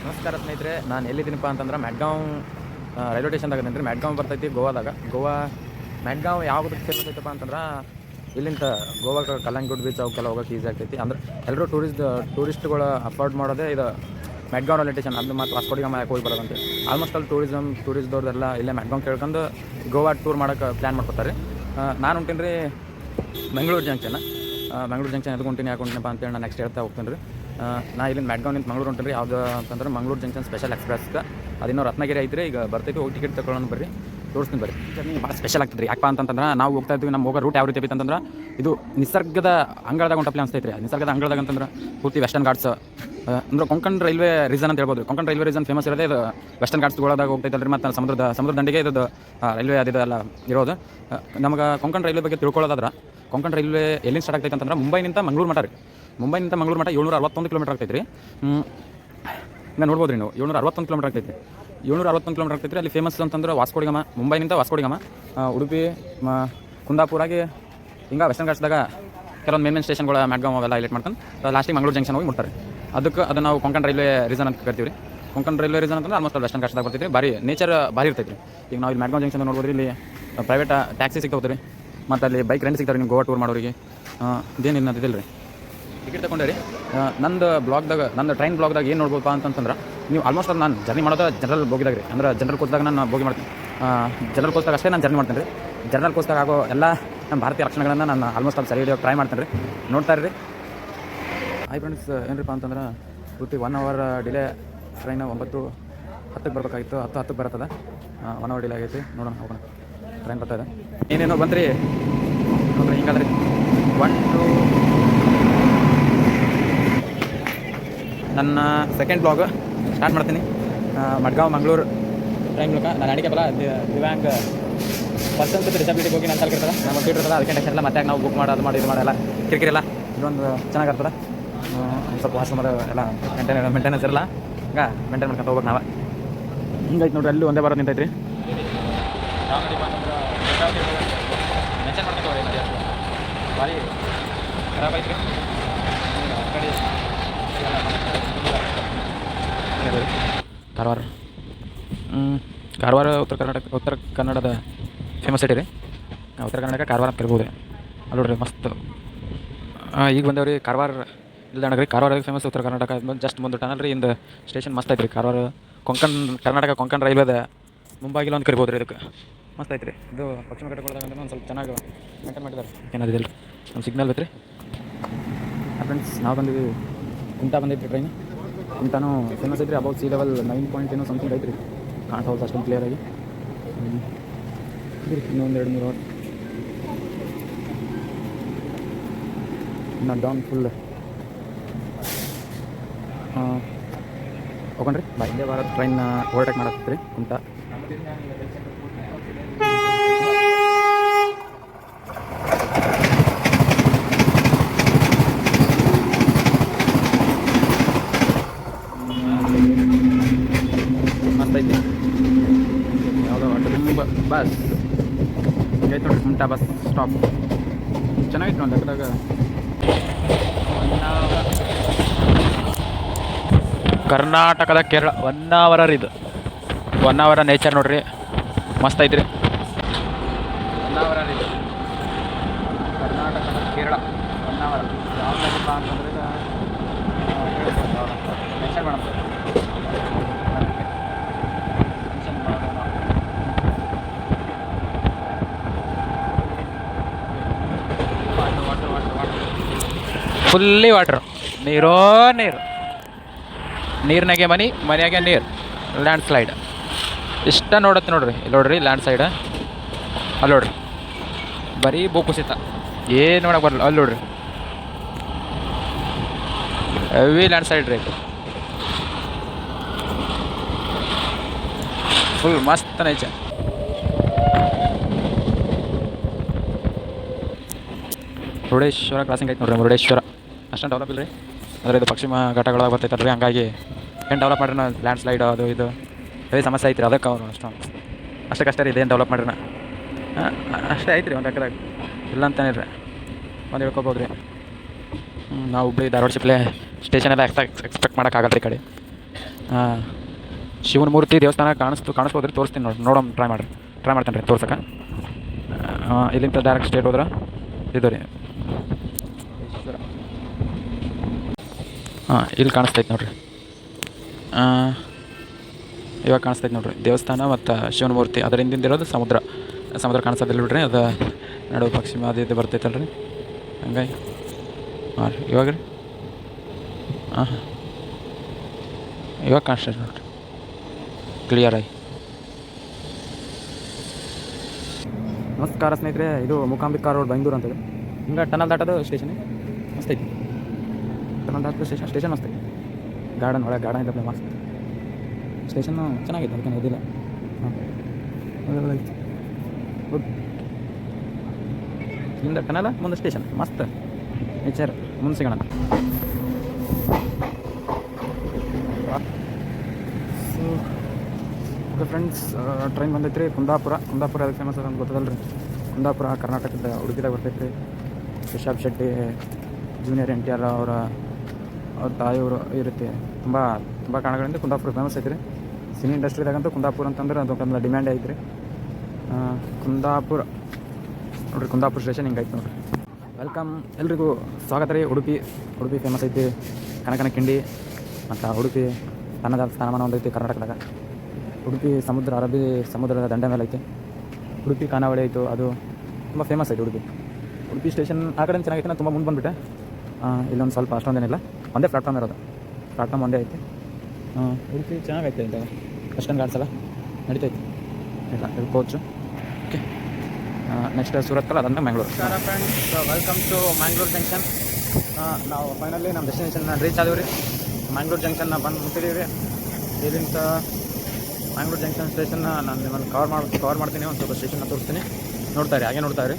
ನಮಸ್ಕಾರ ಸ್ನೇಹಿತರೆ, ನಾನು ಎಲ್ಲಿದ್ದೀನಪ್ಪ ಅಂತಂದ್ರೆ ಮ್ಯಾಡ್ಗಾಂವ್ ರೈಲ್ವೆ ಸ್ಟೇಷನ್ದಾಗ ಅದೀನಿ ರೀ. ಮ್ಯಾಡ್ಗಾಂವ್ ಬರ್ತೈತಿ ಗೋವಾ ಮ್ಯಾಡ್ಗಾಂವ್ ಯಾವುದಕ್ಕೆ ಫೇಮಸ್ ಐತಪ್ಪ ಅಂತಂದ್ರೆ ಇಲ್ಲಿಂದ ಗೋವಾಕ್ಕೆ ಕಲ್ಲಂಗುಡ್ ಬೀಚ್ ಅವಕ್ಕೆಲ್ಲ ಹೋಗೋಕೆ ಈಸಿ ಆಗ್ತೈತಿ. ಅಂದ್ರೆ ಎಲ್ಲರೂ ಟೂರಿಸ್ಟ್ಗಳು ಅಫೋರ್ಡ್ ಮಾಡೋದೇ ಇದು ಮ್ಯಾಡ್ಗಾಂವ್ ರೈಲ್ವೆ ಸ್ಟೇಷನ್. ಅದು ಮತ್ತು ವಾಸ್ಕೋ ಡಿ ಗಾಮ ಯಾಕೆ ಹೋಗಿ ಬರೋದಂತೆ ಆಲ್ಮೋಸ್ಟ್ ಅಲ್ಲಿ ಟೂರಿಸ್ಟ್ದವ್ರದೆಲ್ಲ ಇಲ್ಲೇ ಮ್ಯಾಡ್ಗಾಂವ್ ಕೇಳ್ಕೊಂಡು ಗೋವಾ ಟೂರ್ ಮಾಡೋಕೆ ಪ್ಲ್ಯಾನ್ ಮಾಡ್ಕೊತಾರೆ. ನಾನು ಹೊಂಟೀನಿ ರೀ ಮಂಗಳೂರು ಜಂಕ್ಷನ್ ಎದಕ್ಕೆ ಹೊಂಟೀನಿ ಯಾಕೆ ಹೊಂಟೀನಪ್ಪ ಅಂತೇಳಿ ನಾನು ನೆಕ್ಸ್ಟ್ ಹೇಳ್ತಾ ಹೋಗ್ತೀನಿ ರೀ. ನಾ ಇಲ್ಲಿಂದ ಮ್ಯಾಡ್ಗಾಂವ್ ನಿಂತ ಮಂಗಳೂರು ಹೊಂಟೀನಿ ರೀ. ಯಾವುದು ಅಂತಂದ್ರೆ ಮಂಗಳೂರು ಜಂಕ್ಷನ್ ಸ್ಪೆಷಲ್ ಎಕ್ಸ್ಪ್ರೆಸ್ಗೆ ಅದಿನ್ನೂ ರತ್ನಗಿರಿ ಐತ್ರಿ. ಈಗ ಬರ್ತೈತಿ, ಹೋಗಿ ಟಿಕೆಟ್ ತಗೊಳ್ಳೋಣ ಬರ್ರಿ, ತೋರಿಸ್ತೀನಿ ಬರ್ರಿ. ಜರ್ನಿ ಭಾಳ ಸ್ಪೆಷಲ್ ಆಗ್ತದೆ ರೀ. ಯಾಕಪ್ಪ ಅಂತಂದ್ರೆ ನಾವು ಹೋಗ್ತಾ ಇದ್ದೀವಿ, ನಮ್ಮ ಹೋಗೋ ರೂಟ್ ಯಾವ ರೀತಿ ಐತೆ ಅಂತಂದ್ರೆ ಇದು ನಿಸರ್ಗದ ಅಂಗಳದಾಗ ಹೊಂಟಪ್ಲೆ ಅನಿಸ್ತೈತೆ ರೀ. ನಿಸರ್ಗದ ಅಂಗಳದಾಗ ಅಂತಂದ್ರೆ ಪೂರ್ತಿ ವೆಸ್ಟರ್ನ್ ಘಾಟ್ಸ್ ಅಂದ್ರೆ ಕೊಂಕಣ್ ರೈಲ್ವೆ ರೀಸನ್ ಅಂತ ಹೇಳ್ಬೋದು. ಕೊಂಕಣ್ ರೈಲ್ವೆ ರೀಸನ್ ಫೇಮಸ್ ಇರೋದೇ ಇದು ವೆಸ್ಟರ್ನ್ ಘಾಟ್ಸ್ಗಳದಾಗ ಹೋಗ್ತೈತಲ್ಲ ರೀ. ಮತ್ತು ಸಮುದ್ರ ದಂಡಿಗೆ ಇದು ರೈಲ್ವೆ ಅದೆಲ್ಲ ಇರೋದು. ನಮಗೆ ಕೊಂಕಣ್ ರೈಲ್ವೆ ಬಗ್ಗೆ ತಿಳ್ಕೊಳ್ಳೋದಾದ್ರೆ ಕೊಂಕಣ್ ರೈಲ್ವೆ ಎಲ್ಲಿಂದ ಸ್ಟಾರ್ಟ್ ಆಗ್ತೈತೆ ಅಂತಂದ್ರೆ ಮುಂಬೈನಿಂದ ಮಂಗಳೂರು ಮಠ ರೀ. ಮುಂಬೈನಿಂದ ಮಂಗಳೂರು ಮಠ 761 ಕಿಲೋಮೀಟರ್ ಆಗ್ತೈತೆ ರೀ. ಈಗ ನೋಡ್ಬೋದು ರೀ ನೀವು, 761 ಕಿಲೋಮೀಟರ್ ಆಗ್ತೈತೆ. 761 ಕಿಲೋಮೀಟರ್ ಆಗ್ತೈತೆ ರೀ. ಅಲ್ಲಿ ಫೇಮಸ್ ಅಂತಂದ್ರೆ ವಾಸ್ಕೋ ಡಿ ಗಾಮ, ಮುಂಬೈನಿಂದ ವಾಸ್ಕೋ ಡಿ ಗಾಮ, ಉಡುಪಿ, ಕುಂದಾಪುರಾಗಿ ಹಿಂಗೆ ವೆಸ್ಟರ್ನ್ ಘಾಟ್ಸ್ದಾಗ ಕೆಲವೊಂದು ಮೇನ್ ಸ್ಟೇಷನ್ಗಳು ಮ್ಯಾಡ್ಗಾಂವ್ ಅವೆಲ್ಲ ಹೈಲೈಟ್ ಮಾಡ್ಕೊಂಡು ಲಾಸ್ಟಿಗೆ ಮಂಗಳೂರು ಜಂಕ್ಷನ್ ಹೋಗಿ ಮುಟ್ತಾರೆ. ಅದು ನಾವು ಕೊಂಕಣ್ ರೈಲ್ವೆ ರೀಸನ್ ಅಂತ ಕರಿತೀವಿ ರೀ. ಕೊಂಕಣ್ ರೈಲ್ವೆ ರೀಸನ್ ಅಂತಂದ್ರೆ ಆಲ್ಮೋಸ್ಟ್ ವೆಸ್ಟರ್ನ್ ಘಾಟ್ಸ್ದಾಗ ಬರ್ತೈತೆ ರೀ. ಭಾರಿ ನೇಚರ್ ಭಾರಿ ಇರ್ತೈತೆ ರೀ. ಈಗ ನಾವು ಇಲ್ಲಿ ಮ್ಯಾಡ್ಗಾಂವ್ ಜಂಕ್ಷನ್ ನೋಡ್ಬೋದು ರೀ. ಇಲ್ಲಿ ಪ್ರೈವೇಟ್ ಟ್ಯಾಕ್ಸಿ ಸಿಗ್ತಾವೆ ರೀ, ಮತ್ತು ಅಲ್ಲಿ ಬೈಕ್ ರೆಂಟ್ ಸಿಗ್ತಾರೆ ನೀವು ಗೋವಾ ಟೂರ್ ಮಾಡೋರಿಗೆ. ಇದೇನು ಇದಿಲ್ಲ ರೀ. ಟಿಕೆಟ್ ತೊಗೊಂಡೆ ರೀ. ನಂದು ಟ್ರೈನ್ ಬ್ಲಾಗ್ದಾಗ ಏನು ನೋಡ್ಬೋದಪ್ಪ ಅಂತಂದ್ರೆ ನೀವು ಆಲ್ಮೋಸ್ಟ್ ಅದು ನಾನು ಜರ್ನಿ ಮಾಡೋದು ಜನರಲ್ ಬೋಗಿದಾಗ ರೀ. ಅಂದ್ರೆ ಜನರಲ್ ಕೋಚ್ದಾಗ ನಾನು ಬೋಗಿ ಮಾಡ್ತೀನಿ. ಜನರಲ್ ಕೋಚ್ದಾಗ ಅಷ್ಟೇ ನಾನು ಜರ್ನಿ ಮಾಡ್ತೀನಿ ರೀ. ಜನರಲ್ ಕೋಚ್ದಾಗ ಆಗೋ ಎಲ್ಲ ನಮ್ಮ ಭಾರತೀಯ ಲಕ್ಷಣಗಳನ್ನು ನಾನು ಆಲ್ಮೋಸ್ಟ್ ಅಲ್ಲಿ ಸರಿ ಹಿಡಿಯೋಕೆ ಟ್ರೈ ಮಾಡ್ತೀನಿ ರೀ. ನೋಡ್ತಾ ಇರ್ರಿ. ಹಾಯ್ ಫ್ರೆಂಡ್ಸ್, ಏನರಿಪ್ಪ ಅಂತಂದ್ರೆ ಪೂರ್ತಿ 1 ಅವರ್ ಡಿಲೇ. ಟ್ರೈನ್ 9:10 ಬರಬೇಕಾಗಿತ್ತು, 10:10 ಬರ್ತದೆ. 1 ಅವರ್ ಡಿಲೇ ಆಗೈತಿ. ನೋಡೋಣ, ಹೋಗೋಣ. ಟ್ರೈನ್ ಬರ್ತಾಯಿದೆ. ಏನೇನೋ ಬಂದ್ರಿ ನೋಡ್ರಿ. ಹಿಂಗಾದ್ರಿ 1 2 ನನ್ನ ಸೆಕೆಂಡ್ ಬ್ಲಾಗ್ ಸ್ಟಾರ್ಟ್ ಮಾಡ್ತೀನಿ. ಮಡ್ಗಾಂವ್ ಮಂಗಳೂರು ಟ್ರೈನ್ ಮೂಲಕ ನಾನು ಅಡಿಕೆ ದಿವ್ಯಾಂಗ್ ಪರ್ಸನ್ಸ್ ವಿತ್ ಡಿಸಬಿಲಿಟಿಗೆ ಹೋಗಿ ನಾನು ತಲುಪಿರ್ತದೆ. ನಮ್ಮ ಸೀಟ್ ಇರ್ತದೆ, ಅದಕ್ಕೆ ಟೆನ್ಷನ್ ಇಲ್ಲ. ಮತ್ತೆ ನಾವು ಬುಕ್ ಮಾಡೋದು ಎಲ್ಲ ಕಿರಿಕಿರಿಲ್ಲ. ಇದೊಂದು ಚೆನ್ನಾಗಿರ್ತದೆ. ಒಂದು ಸ್ವಲ್ಪ ವಾಶ್ರೂಮ್ ಎಲ್ಲ ಮೇಂಟೆನೆನ್ಸ್ ಇರಲ್ಲ, ಹಂಗೆ ಮೇಂಟೈನ್ ಮಾಡ್ಕೊಂಡು ಹೋಗ್ಬೇಕು ನಾವು. ಹಿಂಗೈತೆ ನೋಡ್ರಿ, ಅಲ್ಲಿ ಒಂದೇ ಬರೋದು ನಿಂತೈತೆ ರೀ. ಮೆನ್ಷನ್ ಮಾಡ್ಕೊಂಡು ಹೋಗಿ ಭಾರಿ ಖರಾಬ್ ಐತೆ ರೀ. ಕಾರವಾರ ಉತ್ತರ ಕನ್ನಡದ ಫೇಮಸ್ ಸಿಟಿ ರೀ. ಉತ್ತರ ಕನ್ನಡಕ್ಕೆ ಕಾರವಾರ ಅಂತ ಕರಿಬೋದು ರೀ. ಅಲ್ಲಿ ನೋಡ್ರಿ ಮಸ್ತ್. ಈಗ ಬಂದೇವ್ರಿ ಕಾರವಾರ ನಿಲ್ದಾಣಕ್ಕೆ ರೀ. ಕಾರವಾರ ಫೇಮಸ್ ಉತ್ತರ ಕರ್ನಾಟಕ ಜಸ್ಟ್ ಮುಂದೆ ಟನಲ್ ರೀ. ಇಂದ ಸ್ಟೇಷನ್ ಮಸ್ತ್ ಐತೆ ರೀ. ಕಾರವಾರ ಕೊಂಕಣ್ ರೈಲ್ವೆದ ಮುಂಬಾಗಿಲು ಅಂತ ಕರಿಬೋದು ರೀ. ಇದಕ್ಕೆ ಮಸ್ತ್ ಐತೆ ರೀ. ಇದು ಪಶ್ಚಿಮ ಘಟ್ಟಗಳದಾಗ ಒಂದು ಸ್ವಲ್ಪ ಚೆನ್ನಾಗಿ ಮೇಂಟೈನ್ ಮಾಡಿದ್ದಾರೆ. ಏನಾದಿಲ್ಲ ರೀ, ನಮ್ಮ ಸಿಗ್ನಲ್ ಐತೆ ರೀ. ಫ್ರೆಂಡ್ಸ್, ನಾವು ಬಂದಿದ್ದೀವಿ ಕುಂಟಾ ಬಂದೈತೆ ರೀ. ಟ್ರೈನ್ ಕುಂಟಾನು ಫೇಮಸ್ ಐತೆ ರೀ. ಅಬೌಟ್ ಸಿ ಲೆವೆಲ್ 9 ಏನೋ ಸಮಥಿಂಗ್ ಐತೆ ರೀ. ಕಾಣ್ತಾ ಹೋಗ್ತು ಅಷ್ಟೊಂದು ಕ್ಲಿಯರಾಗಿ. ಇನ್ನೊಂದು 2-3 ಅವರ್ ಇನ್ನು ಡೌನ್ ಫುಲ್ ಹೋಗೋಣ್ರಿ. ಇಂದೇ ವಾರ ಟ್ರೈನ್ ಓವರ್ಟೇಕ್ ಮಾಡತ್ತೆ ರೀ ಕುಂಟಾ. ಮಸ್ತ್ ಐತಿ. ಯಾವುದೋ ಬಸ್ ಐತೆ ನೋಡ್ರಿ, ಕುಂಟಾ ಬಸ್ ಸ್ಟಾಪ್. ಚೆನ್ನಾಗಿತ್ತು ಒಂದು ಲೆಕ್ಕದಾಗ. ಕರ್ನಾಟಕದ ಕೇರಳ 1 ಅವರ್ ಇದು. 1 ಅವರ್ ನೇಚರ್ ನೋಡ್ರಿ, ಮಸ್ತ್ ಐತ್ರಿ. 1 ಅವರ್ ಇದು ಕರ್ನಾಟಕದ ಕೇರಳ 1 ಅವರ್. ಯಾವ್ದಪ್ಪ ಅಂತಂದ್ರೆ ಮೆನ್ಷನ್ ಮಾಡೋಣ. ಫುಲ್ಲಿ ವಾಟ್ರು, ನೀರಿನಾಗೆ ಮನೆಯಾಗೆ ನೀರು. ಲ್ಯಾಂಡ್ ಸ್ಲೈಡ್ ಇಷ್ಟ ನೋಡತ್ತೆ ನೋಡ್ರಿ. ಇಲ್ಲಿ ನೋಡ್ರಿ ಲ್ಯಾಂಡ್ ಸೈಡ್. ಅಲ್ಲಿ ನೋಡ್ರಿ ಬರೀ ಭೂ ಕುಸಿತ, ಏನು ನೋಡಕ್ಕೆ ಬರಲ್ಲ. ಅಲ್ಲಿ ನೋಡ್ರಿ ಹೆವಿ ಲ್ಯಾಂಡ್ ಸೈಡ್ ರೀ. ಫುಲ್ ಮಸ್ತ್ ನೇಚರ್. ಮುರುಡೇಶ್ವರ ಕ್ರಾಸಿಂಗ್ ಐತೆ ನೋಡ್ರಿ. ಮುರುಡೇಶ್ವರ ಅಷ್ಟೊಂದು ಡೆವಲಪ್ ಇಲ್ಲ ರೀ. ಅಂದರೆ ಇದು ಪಶ್ಚಿಮ ಘಟ್ಟಗಳಾಗಿ ಬರ್ತೈತೆ ರೀ. ಹಂಗಾಗಿ ಏನು ಡೆವಲಪ್ ಮಾಡ್ರಿ ಲ್ಯಾಂಡ್ ಸ್ಲೈಡ್ ಅದು ಇದು ಅದೇ ಸಮಸ್ಯೆ ಐತ್ರಿ. ಅದಕ್ಕೆ ಅವ್ರು ಅಷ್ಟೇ ರೀ. ಇದೇನು ಡೆವಲಪ್ ಮಾಡ್ರಿ ಅಷ್ಟೇ ಐತ್ರಿ ಒಂದು ಲೆಕ್ಕದಾಗ. ಇಲ್ಲ ಅಂತೇನಿಲ್ಲ ರೀ, ಒಂದು ಹೇಳ್ಕೊಬೋದು ರೀ. ನಾವು ಹುಬ್ಳಿ ಧಾರವಾಡ ಶಿಪ್ಲೆ ಸ್ಟೇಷನ್ ಎಲ್ಲ ಎಕ್ಸ್ಪೆಕ್ಟ್ ಮಾಡೋಕ್ಕಾಗಲ್ಲ ರೀ. ಈ ಕಡೆ ಶಿವನ ಮೂರ್ತಿ ದೇವಸ್ಥಾನ ಕಾಣಿಸ್ಬೋದ್ರಿ, ತೋರಿಸ್ತೀನಿ ನೋಡಿ, ಟ್ರೈ ಮಾಡ್ತೇನೆ ರೀ ತೋರ್ಸಕ್ಕೆ. ಇಲ್ಲಿಂದ ಡೈರೆಕ್ಟ್ ಸ್ಟೇಟ್ ಹೋದ್ರೆ ಇದು ರೀ ಇಲ್ಲಿ ಕಾಣಿಸ್ತೈತೆ ನೋಡಿರಿ. ಇವಾಗ ಕಾಣಿಸ್ತೈತೆ ನೋಡಿರಿ ದೇವಸ್ಥಾನ ಮತ್ತು ಶಿವನ ಮೂರ್ತಿ. ಅದರ ಹಿಂದಿಂದ ಇರೋದು ಸಮುದ್ರ ಕಾಣಿಸೋದಿಲ್ಲ ಬಿಡ್ರಿ, ಅದು ನಡುವೆ ಪಶ್ಚಿಮ ಅದು ಬರ್ತೈತಲ್ಲ ರೀ, ಹಂಗಾಗಿ ರೀ ಇವಾಗ ರೀ ಇವಾಗ ಕಾಣಿಸ್ತೈತೆ ನೋಡಿರಿ ಕ್ಲಿಯರಾಗಿ. ನಮಸ್ಕಾರ ಸ್ನೇಹಿತರೆ, ಇದು ಮೂಕಾಂಬಿಕಾ ರೋಡ್ ಬೆಂಗಳೂರು ಅಂತೇಳಿ. ಹಿಂಗೆ ಟನಲ್ ದಾಟೋದು ಸ್ಟೇಷನ್ ಮಸ್ತ್ ಐತಿ. ಟನಲ್ ದಾಟೋದು ಸ್ಟೇಷನ್ ಮಸ್ತ್ ಐತಿ. ಗಾರ್ಡನ್ ಒಳಗೆ ಗಾರ್ಡನ್ ಇದ್ದ ಮಸ್ತ್. ಸ್ಟೇಷನ್ನು ಚೆನ್ನಾಗೈತೆ, ಅದಕ್ಕೆ ಇದಿಲ್ಲ. ಐತಿ ಗುಡ್. ಹಿಂದೆ ಟನಲ, ಮುಂದೆ ಸ್ಟೇಷನ್, ಮಸ್ತ್ ನೇಚರ್. ಮುಂದೆ ಸಿಗೋಣ. ಓಕೆ ಫ್ರೆಂಡ್ಸ್, ಟ್ರೈನ್ ಬಂದೈತೆ ರೀ. ಕುಂದಾಪುರ ಅದಕ್ಕೆ ಫೇಮಸ್ ಅಂತ ಗೊತ್ತದಲ್ಲ ರೀ. ಕುಂದಾಪುರ ಕರ್ನಾಟಕದ ಉಡುಪಿದಾಗ ಬರ್ತೈತೆ ರೀ. ರಿಷಬ್ ಶೆಟ್ಟಿ, ಜೂನಿಯರ್ NTR ಅವ್ರ ತಾಯಿಯವರು ಇರುತ್ತೆ. ತುಂಬ ಕಾರಣಗಳಿಂದ ಕುಂದಾಪುರ ಫೇಮಸ್ ಐತೆ ರೀ. ಸಿನಿ ಇಂಡಸ್ಟ್ರಿದಾಗಂತೂ ಕುಂದಾಪುರ ಅಂತಂದ್ರೆ ಅದಕ್ಕೊಂದು ಡಿಮ್ಯಾಂಡ್ ಐತೆ ರೀ. ಕುಂದಾಪುರ ನೋಡಿರಿ, ಕುಂದಾಪುರ ಸ್ಟೇಷನ್ ಹಿಂಗೆ ಐತೆ ನೋಡಿರಿ. ವೆಲ್ಕಮ್, ಎಲ್ರಿಗೂ ಸ್ವಾಗತ ರೀ. ಉಡುಪಿ ಫೇಮಸ್ ಐತಿ. ಕನಕನ ಕಿಂಡಿ ಮತ್ತು ಉಡುಪಿ ತನ್ನದ ಸ್ಥಾನಮಾನ ಒಂದೈತಿ ಕರ್ನಾಟಕದಾಗ. ಉಡುಪಿ ಅರಬ್ಬಿ ಸಮುದ್ರದ ದಂಡೆ ಮೇಲೆ ಐತಿ. ಉಡುಪಿ ಖಾನಾವಳಿ ಆಯಿತು, ಅದು ತುಂಬ ಫೇಮಸ್ ಐತಿ. ಉಡುಪಿ ಸ್ಟೇಷನ್ ಆ ಕಡೆ ಚೆನ್ನಾಗೈತೆ. ನಾನು ತುಂಬ ಮುಂದೆ ಬಂದುಬಿಟ್ಟೆ. ಇಲ್ಲೊಂದು ಸ್ವಲ್ಪ ಅಷ್ಟೊಂದೇನಿಲ್ಲ, ಒಂದೇ ಪ್ಲಾಟ್ಫಾರ್ಮ್ ಇರೋದು. ಪ್ಲಾಟ್ಫಾರ್ಮ್ ಒಂದೇ ಐತಿ. ಉಡುಪಿ ಚೆನ್ನಾಗೈತೆ ಅಂತ ಅಷ್ಟೊಂದು ಗಾಡ್ಸಲ್ಲ, ನಡೀತೈತಿ. ಇಲ್ಲ ಇದು ಕೋಚು. ಓಕೆ, ನೆಕ್ಸ್ಟ್ ಸೂರತ್ಕಲ್, ಅದಾದ್ಮೇಲೆ Mangalore. Friends, welcome to Mangalore junction. ನಾವು ಫೈನಲಿ ನಮ್ಮ ಡೆಸ್ಟಿನೇಷನ್ ರೀಚ್ ಆದೀವಿ ರೀ. ಮ್ಯಾಂಗ್ಳೂರು ಜಂಕ್ಷನ್ನ ಬಂದು ಮುಟ್ಟಿದ್ದೀವಿ ರೀ. ಇಲ್ಲಿಂದ ಮ್ಯಾಂಗ್ಳೂರು ಜಂಕ್ಷನ್ ಸ್ಟೇಷನ್ನ ನಾನು ನಿಮ್ಮನ್ನು ಕವರ್ ಮಾಡ್ತೀನಿ. ಒಂದು ಸ್ವಲ್ಪ ಸ್ಟೇಷನ್ನ ತೋರಿಸ್ತೀನಿ, ನೋಡ್ತಾ ಇರಿ.